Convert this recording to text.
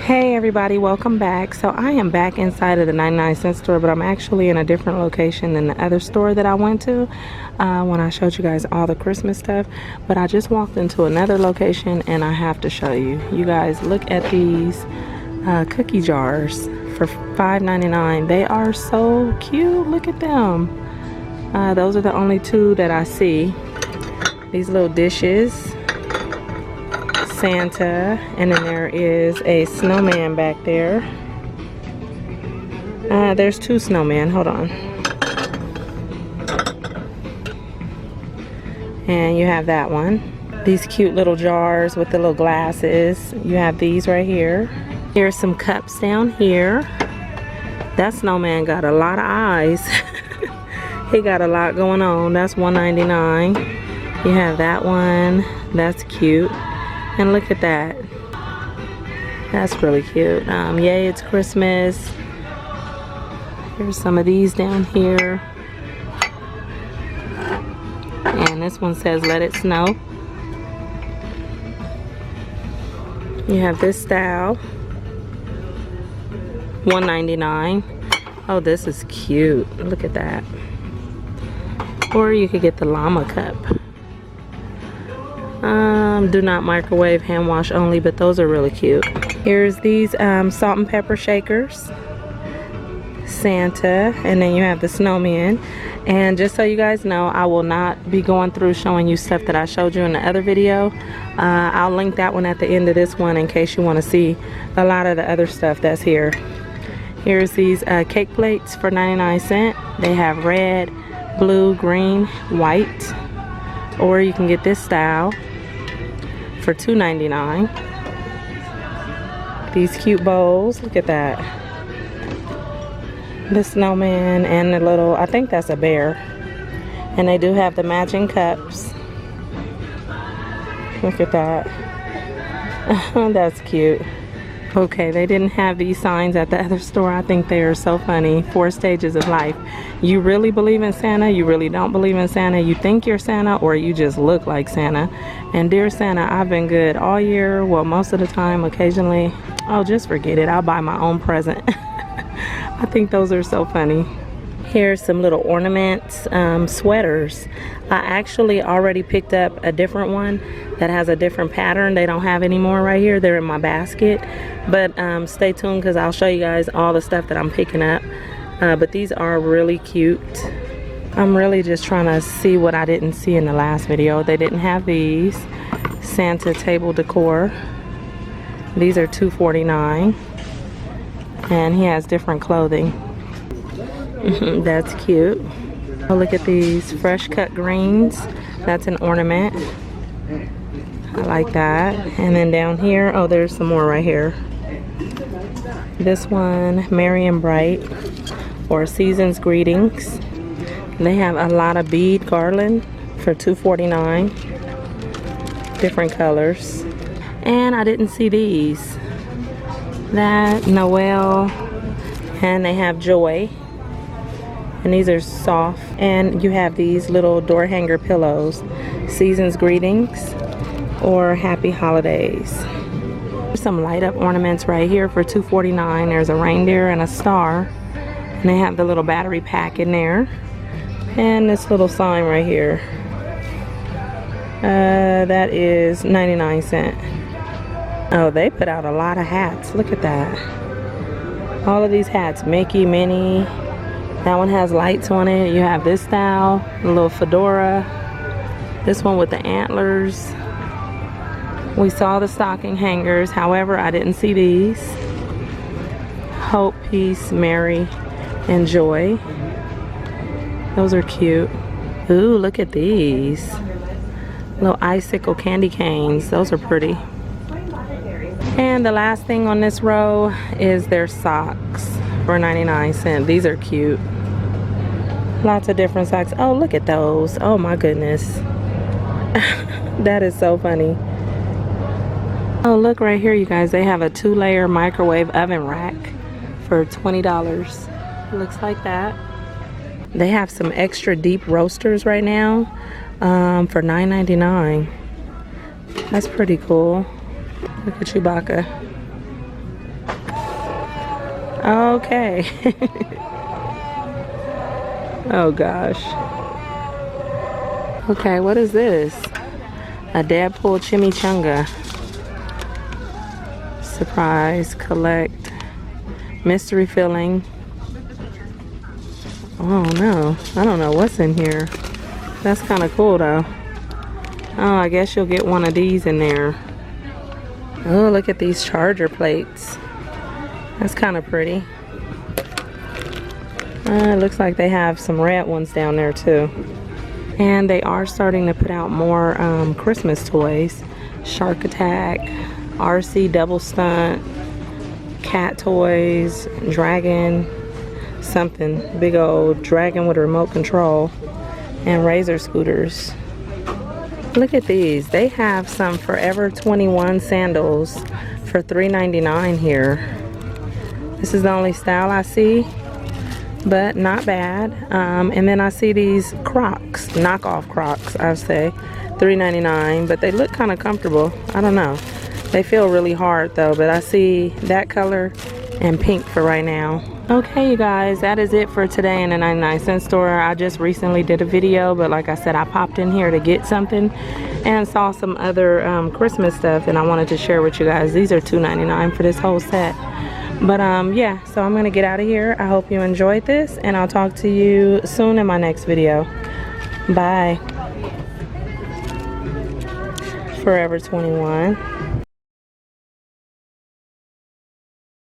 Hey everybody, welcome back. So I am back inside of the 99-cent store, but I'm actually in a different location than the other store that I went to when I showed you guys all the Christmas stuff. But I just walked into another location and I have to show you. You guys, look at these cookie jars for $5.99. They are so cute. Look at them. Those are the only two that I see. These little dishes, Santa, and then there is a snowman back there. There's two snowmen, hold on. And you have that one. These cute little jars with the little glasses. You have these right here. Here's some cups down here. That snowman got a lot of eyes. He got a lot going on. That's $1.99. You have that one. That's cute. And look at that. That's really cute. Yay, it's Christmas. Here's some of these down here. And this one says, let it snow. You have this style. $1.99. Oh, this is cute. Look at that. Or you could get the llama cup. Do not microwave, hand wash only, but those are really cute. Here's these salt and pepper shakers, Santa, and then you have the snowman. And just so you guys know, I will not be going through showing you stuff that I showed you in the other video. I'll link that one at the end of this one in case you want to see a lot of the other stuff that's here. Here's these cake plates for 99 cents. They have red, blue, green, white, or you can get this style for $2.99. These cute bowls, look at that. The snowman and the little, I think that's a bear. And they do have the matching cups. Look at that. That's cute. Okay, they didn't have these signs at the other store. I think they are so funny. 4 stages of life. You really believe in Santa? You really don't believe in Santa? You think you're Santa, or you just look like Santa? And dear Santa, I've been good all year. Well, most of the time, occasionally. Oh, just forget it. I'll buy my own present. I think those are so funny. Here's some little ornaments, sweaters. I actually already picked up a different one that has a different pattern. They don't have any more right here. They're in my basket. But stay tuned because I'll show you guys all the stuff that I'm picking up. But these are really cute. I'm really just trying to see what I didn't see in the last video. They didn't have these. Santa table decor. These are $2.49. And he has different clothing. That's cute. Oh, look at these fresh cut greens. That's an ornament. I like that. And then down here, oh, there's some more right here. This one, Merry and Bright, or Season's Greetings. They have a lot of bead garland for $2.49. Different colors. And I didn't see these. That, Noel, and they have Joy. And these are soft. And you have these little door hanger pillows. Season's Greetings or Happy Holidays. There's some light up ornaments right here for $2.49. There's a reindeer and a star. And they have the little battery pack in there. And this little sign right here. That is 99 cents. Oh, they put out a lot of hats. Look at that. All of these hats. Mickey, Minnie. That one has lights on it. You have this style, a little fedora. This one with the antlers. We saw the stocking hangers. However, I didn't see these. Hope, Peace, Mary, and Joy. Those are cute. Ooh, look at these. Little icicle candy canes. Those are pretty. And the last thing on this row is their socks for 99 cents. These are cute. Lots of different socks. Oh, look at those. Oh my goodness. That is so funny. Oh, look right here, you guys. They have a 2-layer microwave oven rack for $20. Looks like that. They have some extra deep roasters right now for $9.99. That's pretty cool. Look at Chewbacca. Okay. Oh gosh. Okay, what is this? A Deadpool chimichanga. Surprise, collect, mystery filling. Oh no, I don't know what's in here. That's kind of cool though. Oh, I guess you'll get one of these in there. Oh, look at these charger plates. That's kind of pretty. It looks like they have some red ones down there too. And they are starting to put out more Christmas toys. Shark Attack, RC Double Stunt, cat toys, dragon, something. Big old dragon with a remote control, and razor scooters. Look at these. They have some Forever 21 sandals for $3.99 here. This is the only style I see, but not bad. And then I see these Crocs, knockoff Crocs, I would say, $3.99, but they look kind of comfortable. I don't know. They feel really hard though, but I see that color and pink for right now. Okay, you guys, that is it for today in the 99-cent store. I just recently did a video, but like I said, I popped in here to get something and saw some other Christmas stuff, and I wanted to share with you guys. These are $2.99 for this whole set. But yeah, so I'm gonna get out of here. I hope you enjoyed this, and I'll talk to you soon in my next video. Bye. Forever 21.